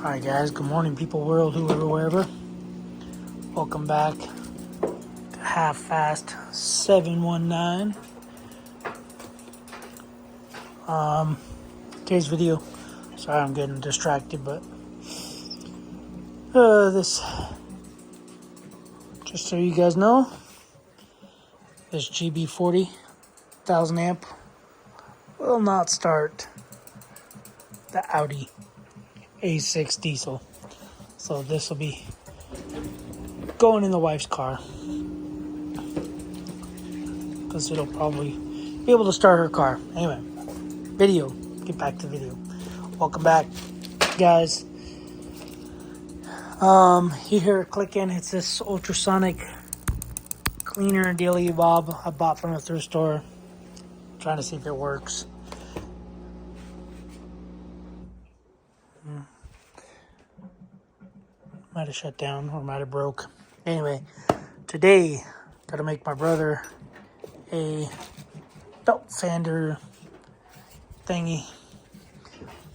Alright guys, good morning people, world, whoever, wherever. Welcome back to Half Fast 719. Today's video, sorry I'm getting distracted, but this, just so you guys know, this GB40 1000 amp will not start the Audi A6 diesel. So this will be going in the wife's car because it'll probably be able to start her car. Anyway, get back to the video. Welcome back, guys. You hear it clicking. It's this ultrasonic cleaner dealy bob I bought from a thrift store. Trying to see if it works. Might have shut down or might have broke. Anyway, today gotta make my brother a belt sander thingy.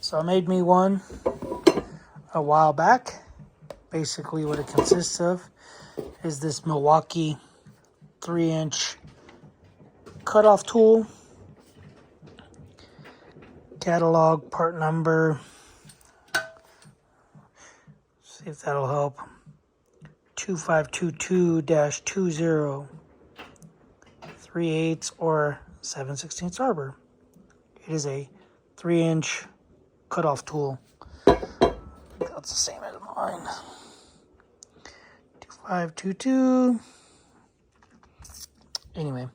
So I made me one a while back. Basically what it consists of is this Milwaukee 3-inch cutoff tool. Catalog, part number, see if that'll help, 2522-20 3/8 or 7/16 arbor. It is a 3-inch cutoff tool. That's the same as mine. 2522. Anyway,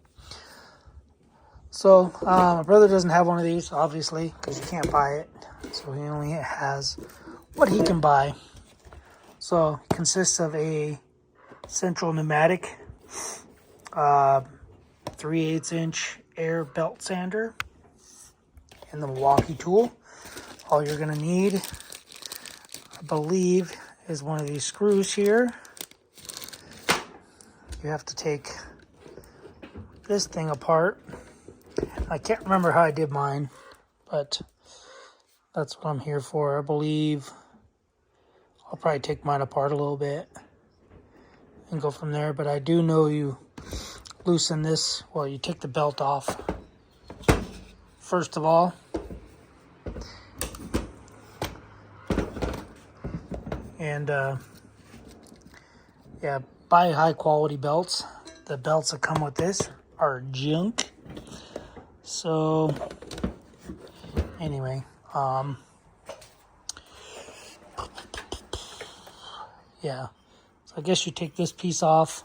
so my brother doesn't have one of these, obviously, because you can't buy it. So he only has what he can buy. So it consists of a central pneumatic, 3/8 inch air belt sander, and the Milwaukee tool. All you're going to need, I believe, is one of these screws here. You have to take this thing apart. I can't remember how I did mine, but that's what I'm here for. I believe I'll probably take mine apart a little bit and go from there. But I do know you loosen this, well, you take the belt off first of all. And yeah, buy high quality belts. The belts that come with this are junk. So anyway, yeah, so I guess you take this piece off.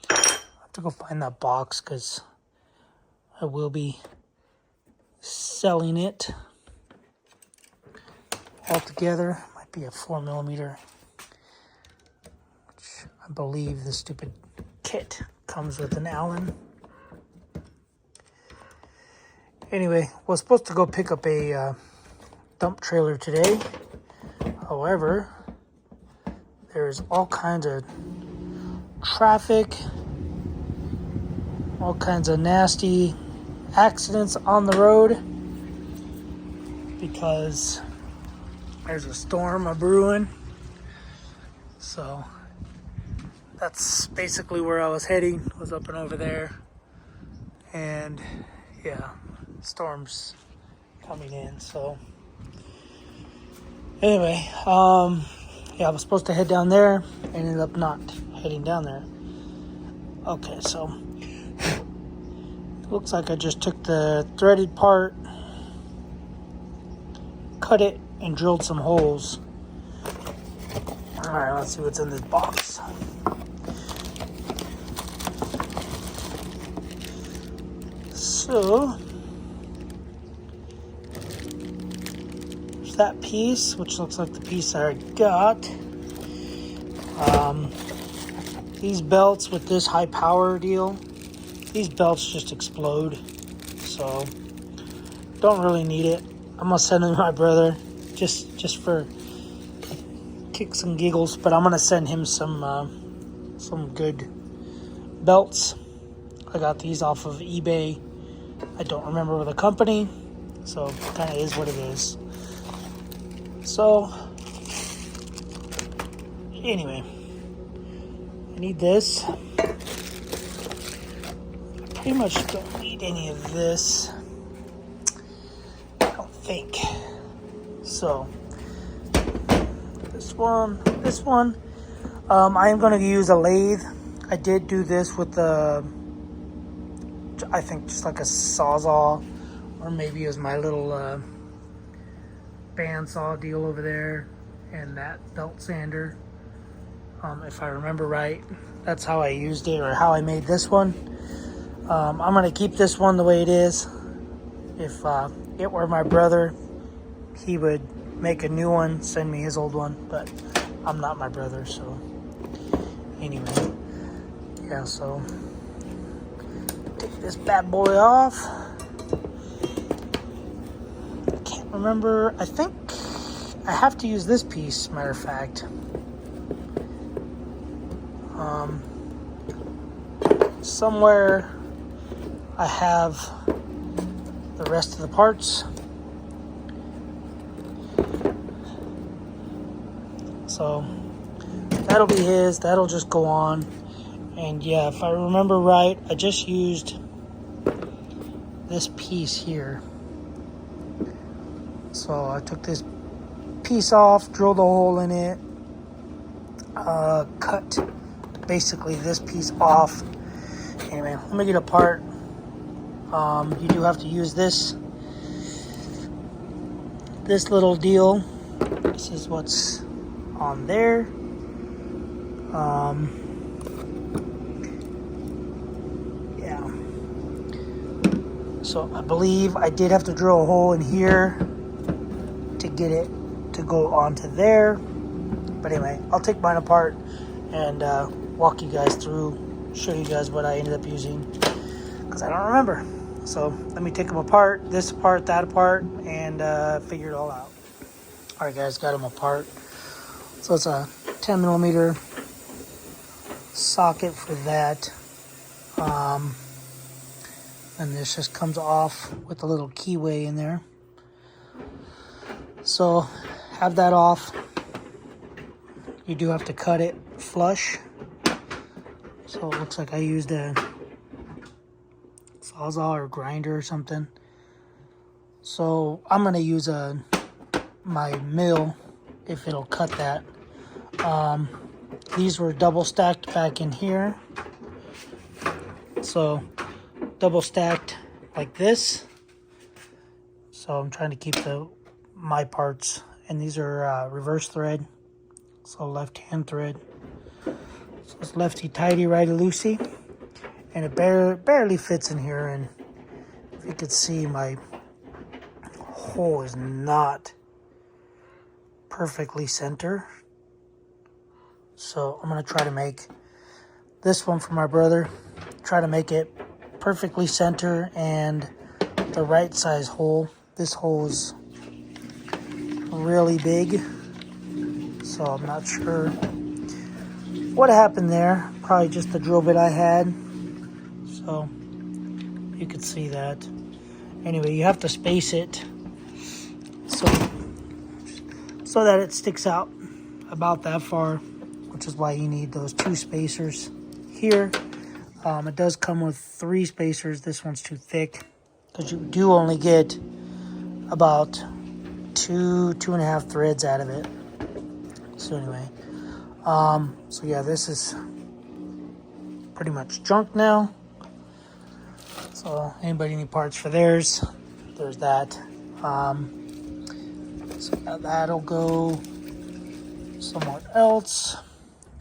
I have to go find that box because I will be selling it all together. Might be a 4mm, which I believe the stupid kit comes with an Allen. Anyway, was supposed to go pick up a dump trailer today. However, there's all kinds of traffic, all kinds of nasty accidents on the road because there's a storm a-brewing. So that's basically where I was heading, was up and over there. And yeah, storms coming in. So anyway, yeah, I was supposed to head down there. I ended up not heading down there. Okay, so it looks like I just took the threaded part, cut it, and drilled some holes. Alright, let's see what's in this box. So that piece, which looks like the piece I got. These belts with this high power deal, these belts just explode, so don't really need it. I'm gonna send them to my brother just for kicks and giggles, but I'm gonna send him some good belts. I got these off of eBay. I don't remember the company, so it kind of is what it is. So anyway, I need this. Pretty much don't need any of this. I don't think. So, this one. I am going to use a lathe. I did do this with I think just like a Sawzall, or maybe it was my little bandsaw deal over there, and that belt sander. If I remember right, that's how I used it, or how I made this one. I'm going to keep this one the way it is. If it were my brother, he would make a new one, send me his old one, but I'm not my brother, so anyway. Yeah, so take this bad boy off. I can't remember. I think I have to use this piece, matter of fact. Somewhere I have the rest of the parts. So that'll be his. That'll just go on. And yeah, if I remember right, I just used this piece here. So I took this piece off, drilled a hole in it, cut basically this piece off. Anyway, let me get a part. You do have to use this little deal. This is what's on there. Yeah. So I believe I did have to drill a hole in here to get it to go onto there. But anyway, I'll take mine apart and walk you guys through, show you guys what I ended up using, because I don't remember. So let me take them apart, this apart, that apart, and figure it all out. All right, guys, got them apart. So it's a 10 millimeter socket for that. And this just comes off with a little keyway in there. So have that off. You do have to cut it flush. So it looks like I used a Sawzall or grinder or something. So I'm gonna use my mill if it'll cut that. These were double stacked back in here. So double stacked like this. So I'm trying to keep my parts, and these are reverse thread. So left hand thread. So it's lefty tighty, righty loosey, and it barely fits in here. And if you could see, my hole is not perfectly center. So I'm gonna try to make this one for my brother. Try to make it perfectly center and the right size hole. This hole is really big, so I'm not sure what happened there. Probably just the drill bit I had. So you could see that. Anyway, you have to space it so that it sticks out about that far, which is why you need those 2 spacers here. It does come with 3 spacers. This one's too thick because you do only get about 2.5 threads out of it. So anyway, so yeah, this is pretty much junk now. So anybody need parts for theirs, there's that. So that'll go somewhere else.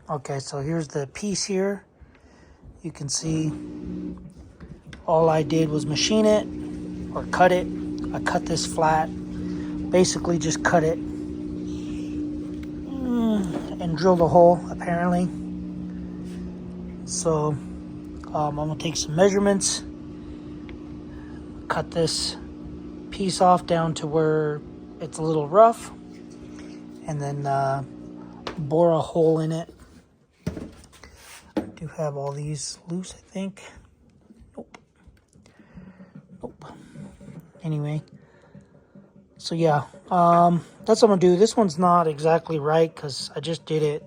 Okay, so here's the piece here. You can see all I did was machine it or cut it. I cut this flat, basically just cut it and drilled a hole apparently. So I'm gonna take some measurements, cut this piece off down to where it's a little rough, and then bore a hole in it. I do have all these loose, I think. Nope. Anyway, so yeah, that's what I'm gonna do. This one's not exactly right because I just did it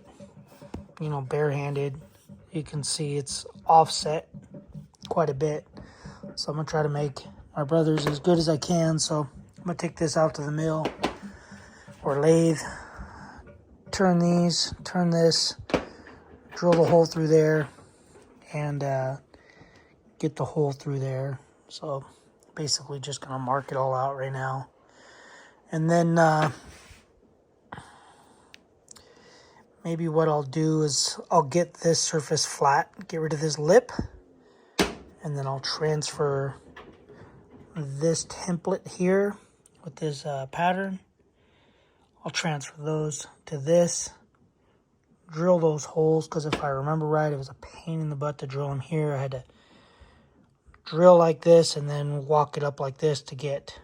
you know, barehanded. You can see it's offset quite a bit. So I'm going to try to make my brother's as good as I can. So I'm going to take this out to the mill or lathe, turn these, turn this, drill the hole through there, and get the hole through there. So basically just going to mark it all out right now. And then maybe what I'll do is I'll get this surface flat, get rid of this lip, and then I'll transfer this template here with this pattern. I'll transfer those to this, drill those holes, because if I remember right, it was a pain in the butt to drill them here. I had to drill like this and then walk it up like this to get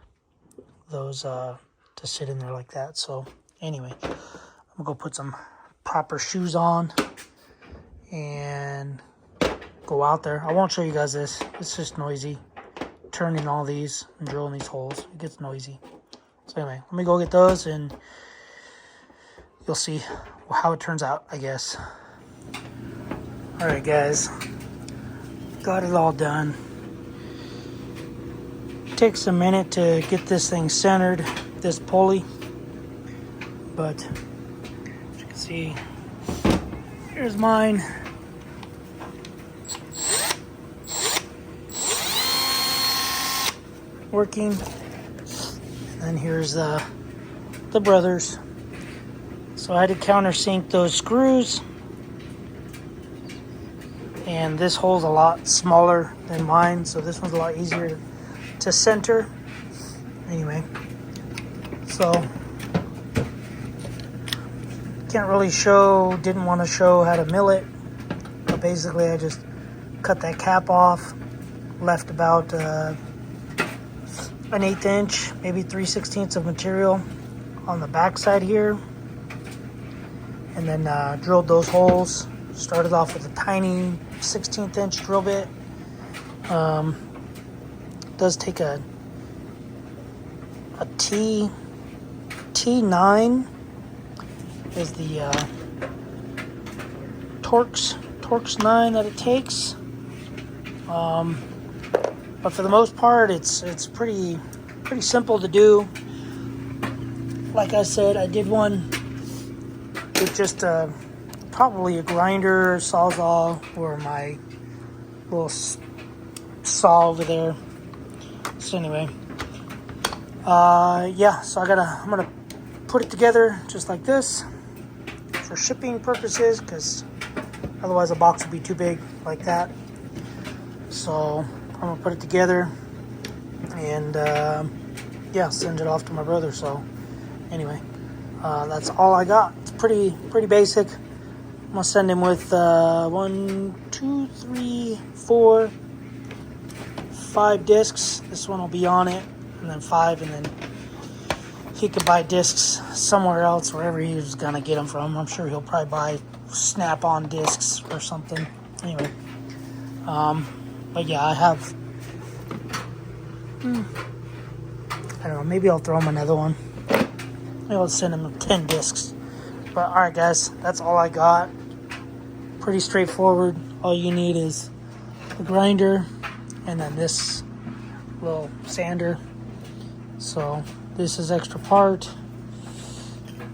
those to sit in there like that. So anyway, I'm gonna go put some proper shoes on and go out there. I won't show you guys this. It's just noisy. Turning all these and drilling these holes. It gets noisy. So anyway, let me go get those and you'll see how it turns out, I guess. Alright guys, got it all done. Takes a minute to get this thing centered, this pulley, but as you can see, here's mine. Working, and then here's the brothers. So I had to countersink those screws, and this hole's a lot smaller than mine, so this one's a lot easier to center. Anyway, so didn't want to show how to mill it, but basically I just cut that cap off, left about an 1/8 inch, maybe 3/16 of material on the back side here, and then drilled those holes. Started off with a tiny 1/16 inch drill bit. Does take a T9 is the Torx 9 that it takes. But for the most part, it's pretty simple to do. Like I said, I did one with just probably a grinder, sawzall, or my little saw over there. So anyway, yeah. So I'm gonna put it together just like this for shipping purposes, because otherwise the box would be too big like that. So I'm gonna put it together and yeah, send it off to my brother. So anyway, that's all I got. It's pretty basic. I'm gonna send him with 1, 2, 3, 4, 5 discs. This one will be on it, and then 5, and then he could buy discs somewhere else, wherever he was gonna get them from. I'm sure he'll probably buy Snap-on discs or something. Anyway, but yeah, I have, I don't know, maybe I'll throw him another one. Maybe I'll send him 10 discs. But alright guys, that's all I got. Pretty straightforward. All you need is a grinder and then this little sander. So this is extra part.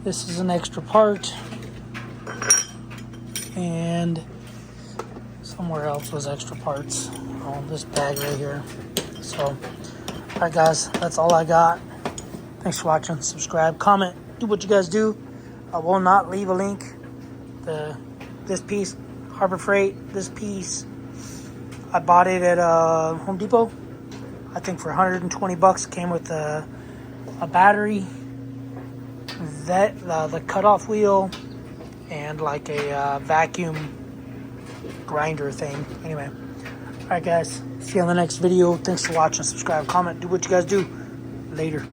This is an extra part. And somewhere else was extra parts. Oh, this bag right here. So, alright guys, that's all I got. Thanks for watching. Subscribe, comment, do what you guys do. I will not leave a link. This piece, Harbor Freight, this piece, I bought it at Home Depot. I think for 120 bucks. Came with a battery, the cutoff wheel, and like a vacuum grinder thing. Anyway, alright guys, see you on the next video. Thanks for watching. Subscribe, comment, do what you guys do. Later.